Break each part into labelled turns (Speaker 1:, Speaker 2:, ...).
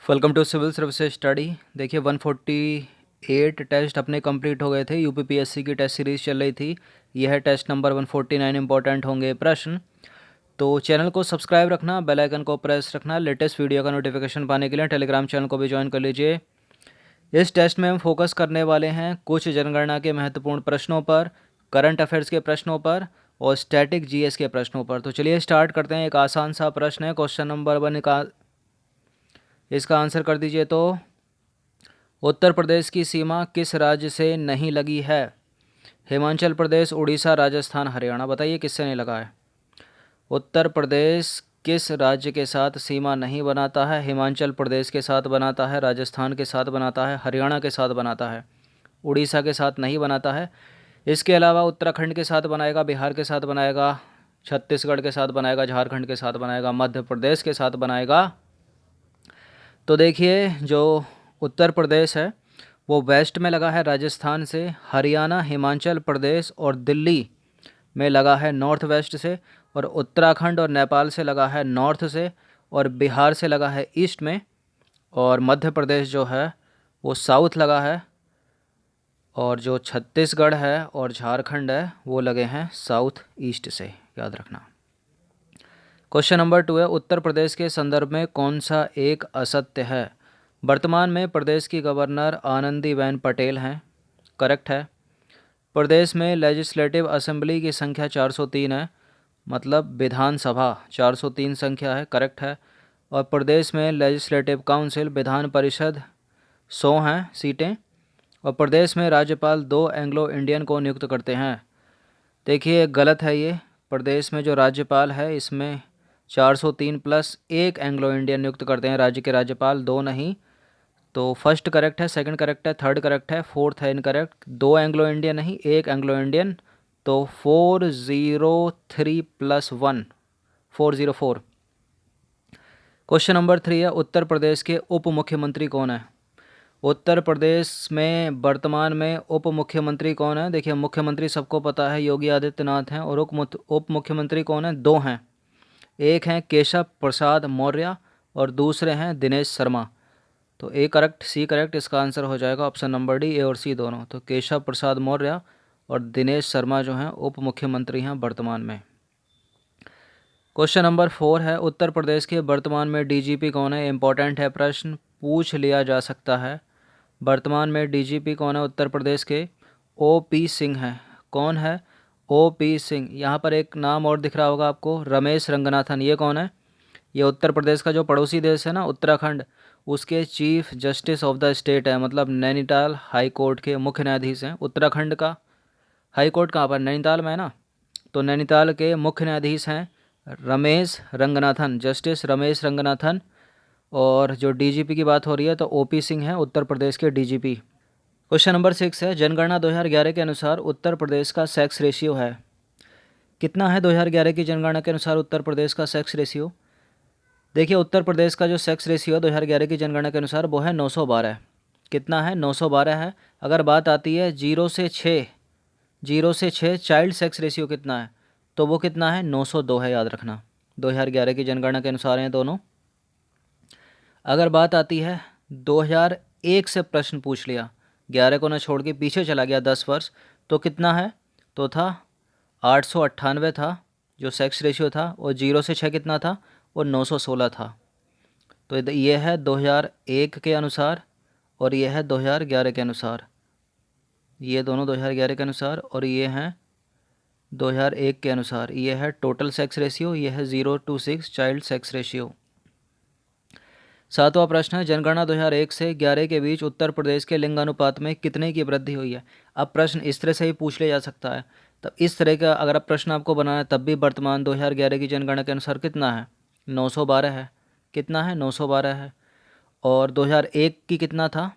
Speaker 1: Welcome to civil services study. देखिए 148 test अपने complete हो गए थे। यूपीपीएससी की टेस्ट सीरीज़ चल रही थी। यह है टेस्ट नंबर 149। इंपॉर्टेंट होंगे प्रश्न। तो चैनल को सब्सक्राइब रखना, बेल आइकन को प्रेस रखना। लेटेस्ट वीडियो का नोटिफिकेशन पाने के लिए टेलीग्राम चैनल को भी ज्वाइन कर लीजिए। इस टेस्ट में हम फोकस करने वाले हैं कुछ जनगणना के महत्वपूर्ण प्रश्नों पर, करंट अफेयर्स के प्रश्नों पर और स्टैटिक जीएस के प्रश्नों पर। तो चलिए स्टार्ट करते हैं। एक आसान सा प्रश्न है, क्वेश्चन नंबर 1 का इसका आंसर कर दीजिए। तो उत्तर प्रदेश की सीमा किस राज्य से नहीं लगी है? हिमाचल प्रदेश, उड़ीसा, राजस्थान, हरियाणा। बताइए किससे नहीं लगा है? उत्तर प्रदेश किस राज्य के साथ सीमा नहीं बनाता है? हिमाचल प्रदेश के साथ बनाता है, राजस्थान के साथ बनाता है, हरियाणा के साथ बनाता है, उड़ीसा के साथ नहीं बनाता है। इसके अलावा उत्तराखंड के साथ बनाएगा, बिहार के साथ बनाएगा, छत्तीसगढ़ के साथ बनाएगा, झारखंड के साथ बनाएगा, मध्य प्रदेश के साथ बनाएगा। तो देखिए जो उत्तर प्रदेश है वो वेस्ट में लगा है राजस्थान से, हरियाणा, हिमाचल प्रदेश और दिल्ली में लगा है नॉर्थ वेस्ट से, और उत्तराखंड और नेपाल से लगा है नॉर्थ से, और बिहार से लगा है ईस्ट में, और मध्य प्रदेश जो है वो साउथ लगा है, और जो छत्तीसगढ़ है और झारखंड है वो लगे हैं साउथ ईस्ट से। याद रखना। क्वेश्चन नंबर 2 है, उत्तर प्रदेश के संदर्भ में कौन सा एक असत्य है? वर्तमान में प्रदेश की गवर्नर आनंदीबेन पटेल हैं। करेक्ट है। प्रदेश में लेजिस्लेटिव असेंबली की संख्या 403 है, मतलब विधानसभा 403 संख्या है। करेक्ट है। और प्रदेश में लेजिस्लेटिव काउंसिल, विधान परिषद 100 हैं सीटें। और प्रदेश में राज्यपाल 2 एंग्लो इंडियन को नियुक्त करते हैं। देखिए गलत है ये। प्रदेश में जो राज्यपाल है इसमें 403 प्लस 1 एंग्लो इंडियन नियुक्त करते हैं राज्य के राज्यपाल, 2 नहीं। तो फर्स्ट करेक्ट है, सेकंड करेक्ट है, थर्ड करेक्ट है, फोर्थ है इनकरेक्ट। 2 एंग्लो इंडियन नहीं, 1 एंग्लो इंडियन। तो 403 प्लस 1 404। क्वेश्चन नंबर 3 है, उत्तर प्रदेश के उप मुख्यमंत्री कौन है? उत्तर प्रदेश में वर्तमान में उप मुख्यमंत्री कौन है? देखिए मुख्यमंत्री सबको पता है योगी आदित्यनाथ हैं, और उप मुख्यमंत्री कौन है? 2 हैं। एक हैं केशव प्रसाद मौर्य और दूसरे हैं दिनेश शर्मा। तो ए करेक्ट, सी करेक्ट, इसका आंसर हो जाएगा ऑप्शन नंबर डी, ए और सी दोनों। तो केशव प्रसाद मौर्य और दिनेश शर्मा जो हैं उप मुख्यमंत्री हैं वर्तमान में। क्वेश्चन नंबर 4 है, उत्तर प्रदेश के वर्तमान में डीजीपी कौन है? इंपॉर्टेंट है प्रश्न, पूछ लिया जा सकता है। वर्तमान में डीजीपी कौन है उत्तर प्रदेश के? ओपी सिंह है। कौन है? ओपी सिंह। यहाँ पर एक नाम और दिख रहा होगा आपको, रमेश रंगनाथन। ये कौन है? ये उत्तर प्रदेश का जो पड़ोसी देश है ना उत्तराखंड, उसके chief justice of the state है, मतलब नैनीताल हाई कोर्ट के मुख्य न्यायाधीश हैं। उत्तराखंड का हाई कोर्ट कहाँ पर? नैनीताल में है ना। तो नैनीताल के मुख्य न्यायाधीश हैं रमेश रंगनाथन, जस्टिस रमेश रंगनाथन। और जो डीजीपी की बात हो रही है तो ओपी सिंह है उत्तर प्रदेश के डीजीपी। क्वेश्चन नंबर 6 है, जनगणना 2011 के अनुसार उत्तर प्रदेश का सेक्स रेशियो है। कितना है 2011 की जनगणना के अनुसार उत्तर प्रदेश का सेक्स रेशियो? देखिए उत्तर प्रदेश का जो सेक्स रेशियो है 2011 की जनगणना के अनुसार वो है 912। कितना है? 912 है। अगर बात आती है 0 से 6 चाइल्ड सेक्स रेशियो कितना है, तो वो कितना है? 902 है। याद रखना, 2011 की जनगणना के अनुसार हैं दोनों। अगर बात आती है 2001 से प्रश्न पूछ लिया, 11 को ना छोड़ के पीछे चला गया 10 वर्ष, तो कितना है? तो था 898 था जो सेक्स रेशियो था, और 0 से 6 कितना था? वो 916 था। तो ये है 2001 के अनुसार और ये है 2011 के अनुसार। ये दोनों 2011 के अनुसार और ये हैं 2001 के अनुसार। ये है टोटल सेक्स रेशियो, ये है 0 to 6 चाइल्ड सेक्स रेशियो। 7वां प्रश्न है, जनगणना 2001 से 11 के बीच उत्तर प्रदेश के लिंगानुपात में कितने की वृद्धि हुई है? अब प्रश्न इस तरह से ही पूछ लिया जा सकता है। तब इस तरह का अगर आप प्रश्न आपको बनाना है तब भी वर्तमान 2011 की जनगणना के अनुसार कितना है? 912 है। कितना है? 912 है। और 2001 की कितना था?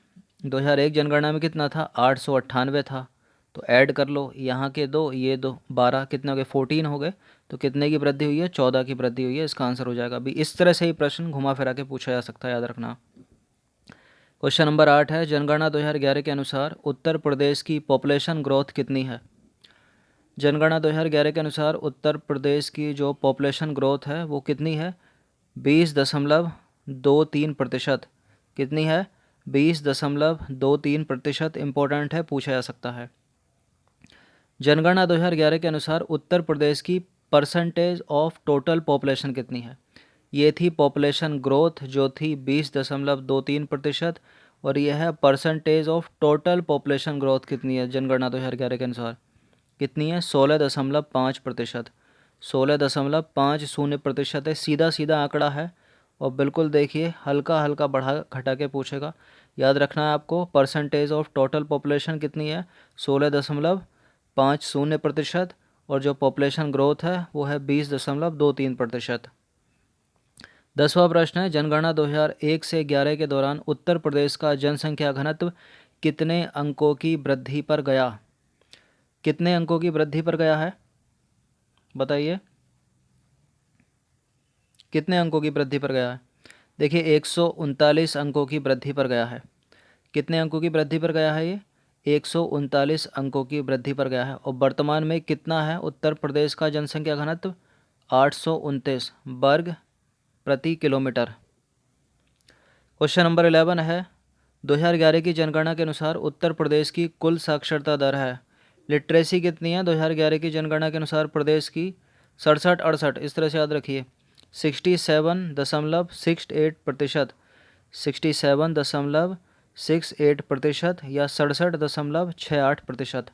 Speaker 1: 2001 जनगणना में कितना था? 898 था। तो ऐड कर लो, यहाँ के 2 ये 2 12, कितने हो गए? 14 हो गए। तो कितने की वृद्धि हुई है? 14 की वृद्धि हुई है। इसका आंसर हो जाएगा अभी। इस तरह से ही प्रश्न घुमा फिरा के पूछा जा सकता है, याद रखना। क्वेश्चन नंबर 8 है, जनगणना 2011 के अनुसार उत्तर प्रदेश की पॉपुलेशन ग्रोथ कितनी है? जनगणना 2011 के अनुसार उत्तर प्रदेश की जो पॉपुलेशन ग्रोथ है वो कितनी है? 20.23%। कितनी है? 20.23%। इम्पोर्टेंट है, पूछा जा सकता है। जनगणना 2011 के अनुसार उत्तर प्रदेश की परसेंटेज ऑफ टोटल पॉपुलेशन कितनी है? ये थी पॉपुलेशन ग्रोथ जो थी 20.23%, और यह है percentage of total population growth कितनी है जनगणना 2011 के अनुसार? कितनी है? 16.5%। 16.50% है, सीधा सीधा आंकड़ा है। और बिल्कुल देखिए हल्का हल्का बढ़ा घटा के पूछेगा। याद रखना है आपको, परसेंटेज ऑफ टोटल पॉपुलेशन कितनी है? 16.50%, और जो पॉपुलेशन ग्रोथ है वो है 20.23%। 10वां प्रश्न है, जनगणना 2001 से 11 के दौरान उत्तर प्रदेश का जनसंख्या घनत्व कितने अंकों की वृद्धि पर गया? कितने अंकों की वृद्धि पर गया है? बताइए, कितने अंकों की वृद्धि पर गया है? देखिए 139 अंकों की वृद्धि पर गया है। कितने अंकों की वृद्धि पर गया है? ये 139 अंकों की वृद्धि पर गया है। और वर्तमान में कितना है उत्तर प्रदेश का जनसंख्या घनत्व? 829 वर्ग प्रति किलोमीटर। क्वेश्चन नंबर 11 है, 2011 की जनगणना के अनुसार उत्तर प्रदेश की कुल साक्षरता दर है। लिटरेसी कितनी है 2011 की जनगणना के अनुसार प्रदेश की? 67-68, इस तरह से याद रखिए। 67.68%, 67.68% या 67.68%।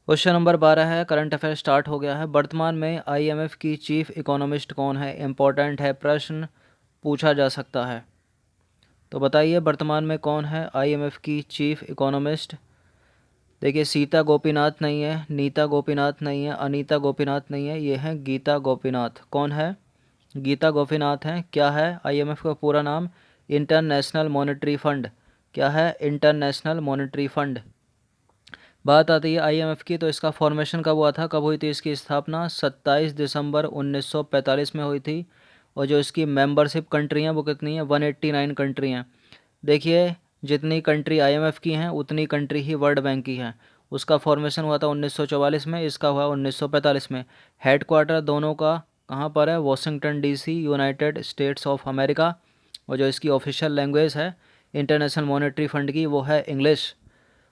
Speaker 1: क्वेश्चन नंबर 12 है, करंट अफेयर स्टार्ट हो गया है। वर्तमान में आईएमएफ की चीफ इकोनॉमिस्ट कौन है? इम्पोर्टेंट है, प्रश्न पूछा जा सकता है। तो बताइए वर्तमान में कौन है आईएमएफ की चीफ इकोनॉमिस्ट? देखिए सीता गोपीनाथ नहीं है, नीता गोपीनाथ नहीं है, अनीता गोपीनाथ नहीं है, ये है गीता गोपीनाथ। कौन है? गीता गोपीनाथ हैं। क्या है आईएमएफ का पूरा नाम? International monetary fund. क्या है? International monetary fund. बात आती है आईएमएफ की, तो इसका फॉर्मेशन कब हुआ था, कब हुई थी इसकी स्थापना? 27 दिसंबर 1945 में हुई थी। और जो इसकी मेंबरशिप कंट्री हैं वो कितनी है? 189 कंट्री हैं। देखिए जितनी कंट्री आईएमएफ की हैं उतनी कंट्री ही वर्ल्ड बैंक की हैं। उसका फॉर्मेशन हुआ था 1944 में, इसका हुआ 1945 में। हेडक्वार्टर दोनों का कहाँ पर है? Washington DC, United states of America. और जो इसकी ऑफिशियल लैंग्वेज है इंटरनेशनल मॉनेटरी फंड की वो है इंग्लिश।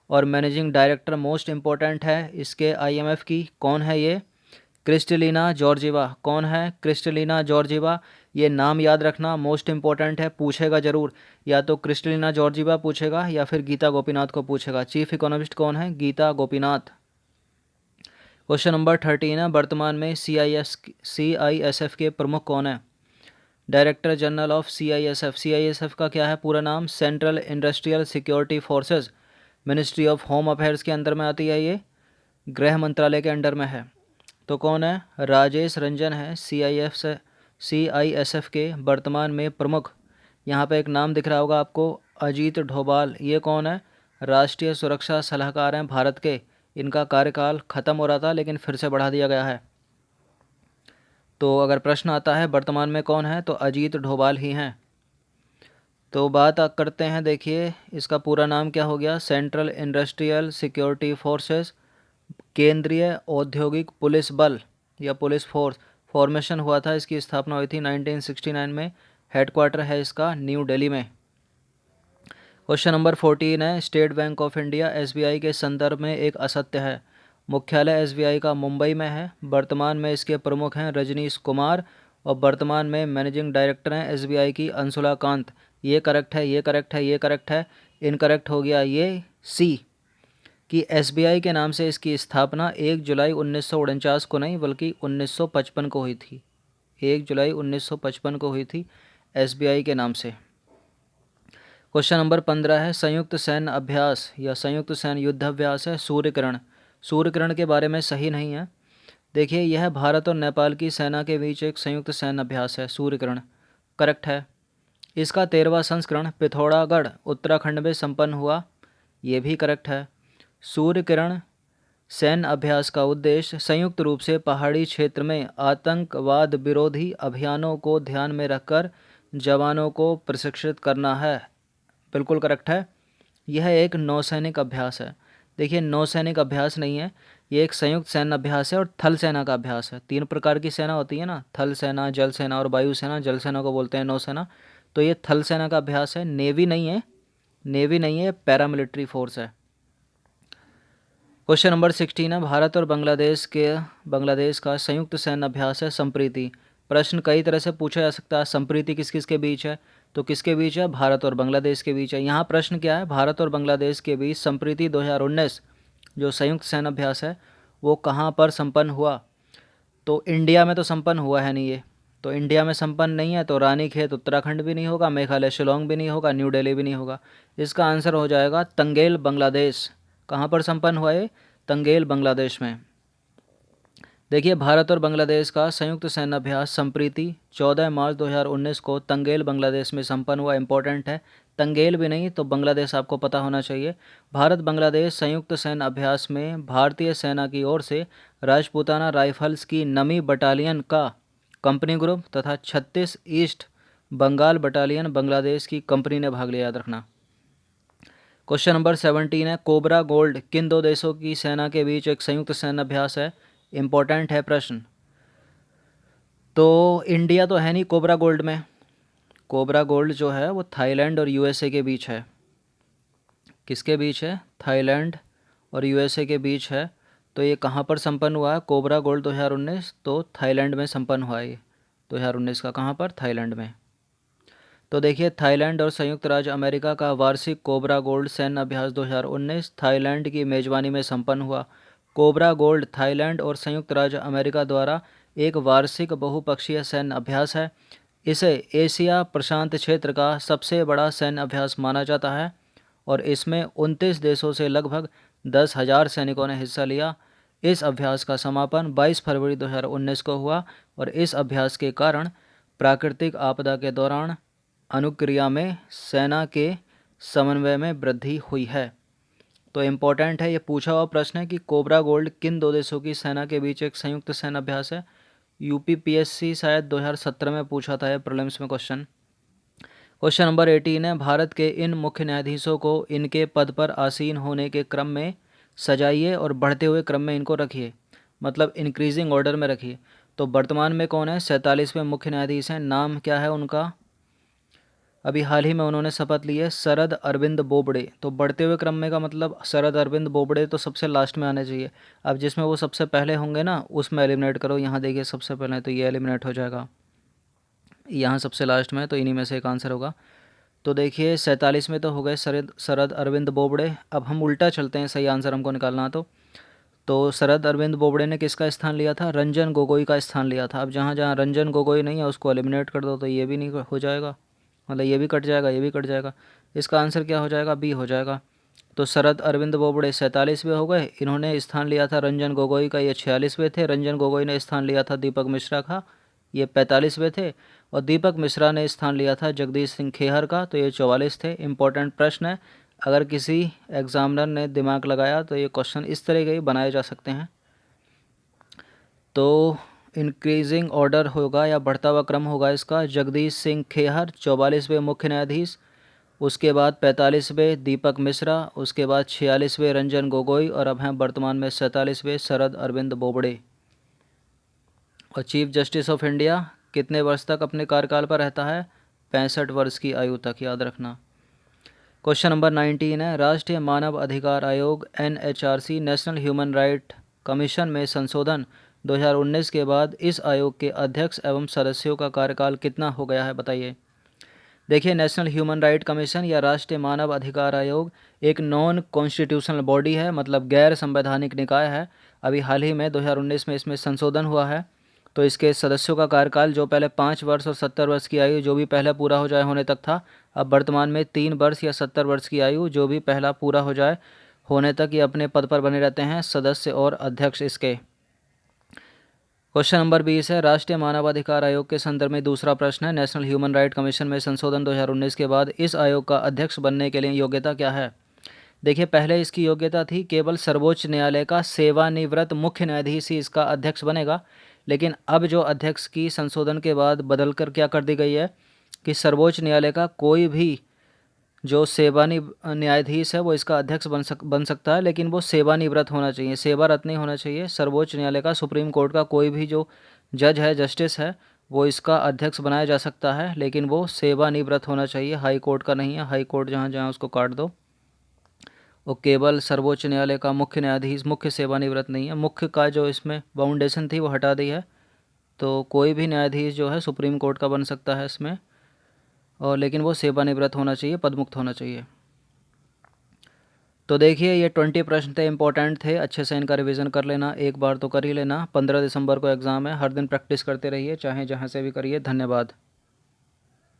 Speaker 1: और मैनेजिंग डायरेक्टर मोस्ट इम्पोर्टेंट है इसके आईएमएफ की, कौन है ये? Kristalina Georgieva. कौन है? Kristalina Georgieva. ये नाम याद रखना, मोस्ट इम्पोर्टेंट है, पूछेगा जरूर। या तो क्रिस्टलिना जॉर्जिवा पूछेगा या फिर गीता गोपीनाथ को पूछेगा। चीफ इकोनॉमिस्ट कौन है? गीता गोपीनाथ। क्वेश्चन नंबर 13 है, वर्तमान में CISF के प्रमुख कौन है? Director general of CISF। CISF का क्या है पूरा नाम? Central industrial security forces. Ministry of home affairs के अंदर में आती है, ये गृह मंत्रालय के अंडर में है। तो कौन है? राजेश रंजन है CISF के वर्तमान में प्रमुख। यहाँ पे एक नाम दिख रहा होगा आपको, अजीत डोभाल। ये कौन है? राष्ट्रीय सुरक्षा सलाहकार हैं भारत के। इनका कार्यकाल खत्म हो रहा था लेकिन फिर से बढ़ा दिया गया है। तो अगर प्रश्न आता है वर्तमान में कौन है, तो अजीत डोभाल ही हैं। तो बात करते हैं, देखिए इसका पूरा नाम क्या हो गया? सेंट्रल इंडस्ट्रियल सिक्योरिटी फोर्सेस, केंद्रीय औद्योगिक पुलिस बल या पुलिस फोर्स। फॉर्मेशन हुआ था, इसकी स्थापना हुई थी 1969 में। हेडक्वार्टर है इसका न्यू दिल्ली में। क्वेश्चन नंबर 14 है, state bank of India SBI के संदर्भ में एक असत्य है। मुख्यालय SBI का मुंबई में है। वर्तमान में इसके प्रमुख हैं रजनीश कुमार, और वर्तमान में मैनेजिंग डायरेक्टर हैं SBI की अंशुला कांत। ये करेक्ट है, ये करेक्ट है, ये करेक्ट है। इनकरेक्ट हो गया ये सी, कि SBI के नाम से इसकी स्थापना 1 जुलाई 1949 को नहीं बल्कि 1955 को हुई थी। 1 जुलाई 1955 को हुई थी SBI के नाम से। क्वेश्चन नंबर 15 है, संयुक्त सैन्य अभ्यास या संयुक्त सैन्य युद्धाभ्यास है सूर्यकिरण। सूर्यकिरण के बारे में सही नहीं है। देखिए यह भारत और नेपाल की सेना के बीच एक संयुक्त सैन्य अभ्यास है सूर्यकिरण। करेक्ट है। इसका 13वां संस्करण पिथौरागढ़ उत्तराखंड में संपन्न हुआ। ये भी करेक्ट है। सूर्यकिरण सैन्य अभ्यास का उद्देश्य संयुक्त रूप से पहाड़ी क्षेत्र में आतंकवाद विरोधी अभियानों को ध्यान में रखकर जवानों को प्रशिक्षित करना है। बिल्कुल करेक्ट है। यह एक नौसैनिक अभ्यास है। देखिए नौसैनिक अभ्यास नहीं है, ये एक संयुक्त सैन्य अभ्यास है और थल सेना का अभ्यास है। 3 प्रकार की सेना होती है ना, थल सेना, जल सेना और वायु सेना। जल सेना को बोलते हैं नौसेना। तो ये थल सेना का अभ्यास है, नेवी नहीं है, नेवी नहीं है, पैरामिलिट्री फोर्स है। क्वेश्चन नंबर 16 है, भारत और बांग्लादेश का संयुक्त सैन्य अभ्यास है संप्रीति। प्रश्न कई तरह से पूछा जा सकता है, संप्रीति किस किस के बीच है, तो किसके बीच है, भारत और बांग्लादेश के बीच है। यहाँ प्रश्न क्या है, भारत और बांग्लादेश के बीच संप्रीति 2019 जो संयुक्त सैन्य अभ्यास है वो कहाँ पर संपन्न हुआ। तो इंडिया में तो संपन्न हुआ है नहीं ये, तो इंडिया में संपन्न नहीं है तो रानीखेत उत्तराखंड भी नहीं होगा, मेघालय शिलोंग भी नहीं होगा, न्यू दिल्ली भी नहीं होगा। इसका आंसर हो जाएगा तंगेल बांग्लादेश। कहाँ पर संपन्न हुआ है, तंगेल बांग्लादेश में। देखिए भारत और बांग्लादेश का संयुक्त सैन्य अभ्यास संप्रीति 14 मार्च 2019 को तंगेल बांग्लादेश में संपन्न हुआ। इंपॉर्टेंट है, तंगेल भी नहीं तो बांग्लादेश आपको पता होना चाहिए। भारत बांग्लादेश संयुक्त सैन्य अभ्यास में भारतीय सेना की ओर से राजपूताना राइफल्स की नमी बटालियन का कंपनी ग्रुप तथा 36 ईस्ट बंगाल बटालियन बांग्लादेश की कंपनी ने भाग लिया, याद रखना। क्वेश्चन नंबर 17 है, कोबरा गोल्ड किन दो देशों की सेना के बीच एक संयुक्त सैन्य अभ्यास है। इंपॉर्टेंट है प्रश्न। तो इंडिया तो है नहीं कोबरा गोल्ड में, कोबरा गोल्ड जो है वो थाईलैंड और यूएसए के बीच है। किसके बीच है, थाईलैंड और यूएसए के बीच है। तो ये कहाँ पर संपन्न हुआ है, कोबरा गोल्ड 2019 तो थाईलैंड में संपन्न हुआ है ये 2019 का, कहाँ पर, थाईलैंड में। तो देखिए थाईलैंड और संयुक्त राज्य अमेरिका का वार्षिक कोबरा गोल्ड सैन्य अभ्यास 2019 थाईलैंड की मेजबानी में संपन्न हुआ। कोबरा गोल्ड थाईलैंड और संयुक्त राज्य अमेरिका द्वारा एक वार्षिक बहुपक्षीय सैन्य अभ्यास है। इसे एशिया प्रशांत क्षेत्र का सबसे बड़ा सैन्य अभ्यास माना जाता है और इसमें 29 देशों से लगभग 10,000 सैनिकों ने हिस्सा लिया। इस अभ्यास का समापन 22 फरवरी 2019 को हुआ और इस अभ्यास के कारण प्राकृतिक आपदा के दौरान अनुक्रिया में सेना के समन्वय में वृद्धि हुई है। तो इम्पोर्टेंट है, ये पूछा हुआ प्रश्न है कि कोबरा गोल्ड किन दो देशों की सेना के बीच एक संयुक्त सैन्य अभ्यास है। यूपीपीएससी शायद 2017 में पूछा था, प्रीलिम्स में क्वेश्चन। क्वेश्चन नंबर 18 है, भारत के इन मुख्य न्यायाधीशों को इनके पद पर आसीन होने के क्रम में सजाइए और बढ़ते हुए क्रम में इनको रखिए, मतलब इंक्रीजिंग ऑर्डर में रखिए। तो वर्तमान में कौन है, 47वें मुख्य न्यायाधीश हैं, नाम क्या है उनका, अभी हाल ही में उन्होंने शपथ ली है, शरद अरविंद बोबड़े। तो बढ़ते हुए क्रम में का मतलब शरद अरविंद बोबड़े तो सबसे लास्ट में आने चाहिए। अब जिसमें वो सबसे पहले होंगे ना उसमें एलिमिनेट करो। यहाँ देखिए सबसे पहले तो ये एलिमिनेट हो जाएगा, यहाँ सबसे लास्ट में, तो इन्हीं में से एक आंसर होगा। तो देखिए 47 में तो हो गए शरद अरविंद बोबड़े। अब हम उल्टा चलते हैं, सही आंसर हमको निकालना। तो शरद अरविंद बोबड़े ने किसका स्थान लिया था, रंजन गोगोई का स्थान लिया था। अब जहाँ जहाँ रंजन गोगोई नहीं है उसको एलिमिनेट कर दो, तो ये भी नहीं हो जाएगा, मतलब ये भी कट जाएगा, ये भी कट जाएगा। इसका आंसर क्या हो जाएगा, बी हो जाएगा। तो शरद अरविंद बोबड़े 47वें हो गए, इन्होंने स्थान लिया था रंजन गोगोई का, ये 46वें थे। रंजन गोगोई ने स्थान लिया था दीपक मिश्रा का, ये 45वें थे। और दीपक मिश्रा ने स्थान लिया था जगदीश सिंह खेहर का, तो ये 44 थे। इंपॉर्टेंट प्रश्न है, अगर किसी एग्जामिनर ने दिमाग लगाया तो ये क्वेश्चन इस तरह के ही बनाए जा सकते हैं। तो इंक्रीजिंग ऑर्डर होगा या बढ़ता हुआ क्रम होगा इसका, जगदीश सिंह खेहर 44वें मुख्य न्यायाधीश, उसके बाद 45वें दीपक मिश्रा, उसके बाद 46वें रंजन गोगोई और अब हैं वर्तमान में 47वें शरद अरविंद बोबड़े। और चीफ जस्टिस ऑफ इंडिया कितने वर्ष तक अपने कार्यकाल पर रहता है, 65 वर्ष की आयु तक, याद रखना। क्वेश्चन नंबर 19 है, राष्ट्रीय मानव अधिकार आयोग NHRC national human right commission में संशोधन 2019 के बाद इस आयोग के अध्यक्ष एवं सदस्यों का कार्यकाल कितना हो गया है, बताइए। देखिए नेशनल ह्यूमन राइट कमीशन या राष्ट्रीय मानव अधिकार आयोग एक नॉन कॉन्स्टिट्यूशनल बॉडी है, मतलब गैर संवैधानिक निकाय है। अभी हाल ही में 2019 में इसमें संशोधन हुआ है। तो इसके सदस्यों का कार्यकाल जो पहले 5 वर्ष और 70 वर्ष की आयु जो भी पहले पूरा हो जाए होने तक था, अब वर्तमान में 3 वर्ष या 70 वर्ष की आयु जो भी पहला पूरा हो जाए होने तक ये अपने पद पर बने रहते हैं, सदस्य और अध्यक्ष इसके। क्वेश्चन नंबर 20 है, राष्ट्रीय मानवाधिकार आयोग के संदर्भ में दूसरा प्रश्न है, नेशनल ह्यूमन राइट कमीशन में संशोधन 2019 के बाद इस आयोग का अध्यक्ष बनने के लिए योग्यता क्या है। देखिए पहले इसकी योग्यता थी केवल सर्वोच्च न्यायालय का सेवानिवृत्त मुख्य न्यायाधीश ही इसका अध्यक्ष बनेगा, लेकिन अब जो अध्यक्ष की संशोधन के बाद बदलकर क्या कर दी गई है कि सर्वोच्च न्यायालय का कोई भी जो न्यायाधीश है वो इसका अध्यक्ष बन सकता है, लेकिन वो सेवानिवृत्त होना चाहिए, सेवारत नहीं होना चाहिए। सर्वोच्च न्यायालय का, सुप्रीम कोर्ट का कोई भी जो जज है, जस्टिस है, वो इसका अध्यक्ष बनाया जा सकता है, लेकिन वो सेवानिवृत्त होना चाहिए, हाई कोर्ट का नहीं है। हाई कोर्ट जहाँ जहाँ उसको काट दो। और केवल सर्वोच्च न्यायालय का मुख्य न्यायाधीश मुख्य सेवानिवृत्त नहीं है। मुख्य का जो इसमें बाउंडेशन थी वो हटा दी है, तो कोई भी न्यायाधीश जो है सुप्रीम कोर्ट का बन सकता है इसमें, और लेकिन वो सेवानिवृत्त होना चाहिए, पदमुक्त होना चाहिए। तो देखिए ये 20 प्रश्न थे, इंपॉर्टेंट थे, अच्छे से इनका रिवीजन कर लेना, एक बार तो कर ही लेना। 15 दिसंबर को एग्ज़ाम है, हर दिन प्रैक्टिस करते रहिए, चाहे जहाँ से भी करिए। धन्यवाद।